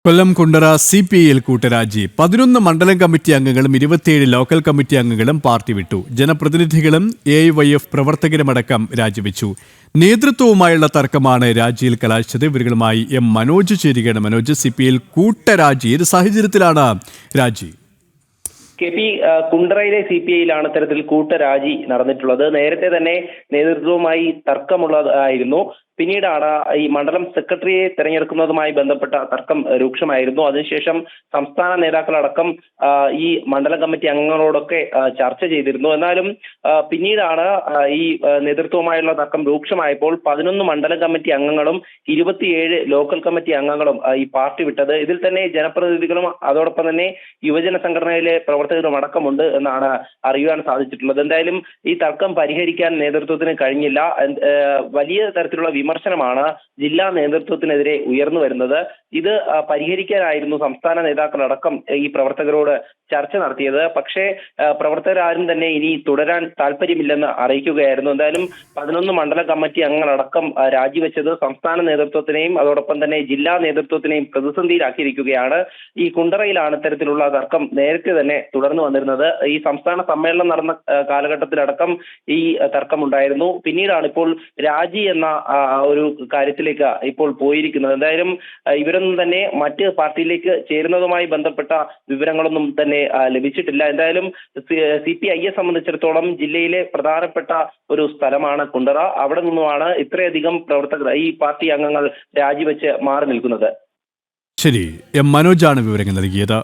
Kollam Kundara CPI കൂട്ടരാജി 11 മണ്ഡലം committee അംഗങ്ങളും 27 local committee അംഗങ്ങളും പാർട്ടി വിട്ടു. ജനപ്രതിനിധികളും AIYF പ്രവർത്തകരുമടക്കം രാജിവെച്ചു. നേതൃത്വവുമായുള്ള തർക്കമാണ് രാജിയിൽ കലാശിച്ചത്. ഇവരുമായി മനോജ് ചേരുകയാണ്. മനോജ്, CPI കൂട്ടരാജി ഏത് സാഹചര്യത്തിലാണ് രാജി? KP കുണ്ടറയിലെ CPIയിലാണ് ഇത്തരത്തിൽ കൂട്ടരാജി നടന്നിട്ടുള്ളത്. നേരത്തെ തന്നെ നേതൃത്വവുമായി തർക്കമുള്ളതായിരുന്നു. പിന്നീടാണ് ഈ മണ്ഡലം സെക്രട്ടറിയെ തെരഞ്ഞെടുക്കുന്നതുമായി ബന്ധപ്പെട്ട തർക്കം രൂക്ഷമായിരുന്നു. അതിനുശേഷം സംസ്ഥാന നേതാക്കളടക്കം ഈ മണ്ഡലം കമ്മിറ്റി അംഗങ്ങളോടൊക്കെ ചർച്ച ചെയ്തിരുന്നു. എന്നാലും പിന്നീടാണ് ഈ നേതൃത്വവുമായുള്ള തർക്കം രൂക്ഷമായപ്പോൾ 11 മണ്ഡലം കമ്മിറ്റി അംഗങ്ങളും 27 ലോക്കൽ കമ്മിറ്റി അംഗങ്ങളും ഈ പാർട്ടി വിട്ടത്. ഇതിൽ തന്നെ ജനപ്രതിനിധികളും അതോടൊപ്പം തന്നെ യുവജന സംഘടനയിലെ പ്രവർത്തകരും അടക്കമുണ്ട് എന്നാണ് അറിയുവാൻ സാധിച്ചിട്ടുള്ളത്. എന്തായാലും ഈ തർക്കം പരിഹരിക്കാൻ നേതൃത്വത്തിന് കഴിഞ്ഞില്ല. വലിയ തരത്തിലുള്ള വിമർശനമാണ് ജില്ലാ നേതൃത്വത്തിനെതിരെ ഉയർന്നു വരുന്നത്. ഇത് പരിഹരിക്കാനായിരുന്നു സംസ്ഥാന നേതാക്കളടക്കം ഈ പ്രവർത്തകരോട് ചർച്ച നടത്തിയത്. പക്ഷേ പ്രവർത്തകരാരും തന്നെ ഇനി തുടരാൻ താല്പര്യമില്ലെന്ന് അറിയിക്കുകയായിരുന്നു. എന്തായാലും 11 മണ്ഡല കമ്മിറ്റി അംഗങ്ങളടക്കം രാജിവെച്ചത് സംസ്ഥാന നേതൃത്വത്തിനെയും അതോടൊപ്പം തന്നെ ജില്ലാ നേതൃത്വത്തിനെയും പ്രതിസന്ധിയിലാക്കിയിരിക്കുകയാണ്. ഈ കുണ്ടറയിലാണ് ഇത്തരത്തിലുള്ള തർക്കം നേരത്തെ തന്നെ തുടർന്നു വന്നിരുന്നത്. ഈ സംസ്ഥാന സമ്മേളനം നടന്ന കാലഘട്ടത്തിലടക്കം ഈ തർക്കമുണ്ടായിരുന്നു. പിന്നീടാണ് ഇപ്പോൾ രാജി എന്ന ഒരു കാര്യത്തിലേക്ക് ഇപ്പോൾ പോയിരിക്കുന്നത്. എന്തായാലും ഇവരൊന്നും തന്നെ മറ്റ് പാർട്ടിയിലേക്ക് ചേരുന്നതുമായി ബന്ധപ്പെട്ട വിവരങ്ങളൊന്നും തന്നെ ലഭിച്ചിട്ടില്ല. എന്തായാലും CPIയെ സംബന്ധിച്ചിടത്തോളം ജില്ലയിലെ പ്രധാനപ്പെട്ട ഒരു സ്ഥലമാണ് കുണ്ടറ. അവിടെ നിന്നുമാണ് ഇത്രയധികം പ്രവർത്തകർ ഈ പാർട്ടി അംഗങ്ങൾ രാജിവെച്ച് മാറി നിൽക്കുന്നത്. ശരി, മനോജാണ് വിവരങ്ങൾ നൽകിയത്.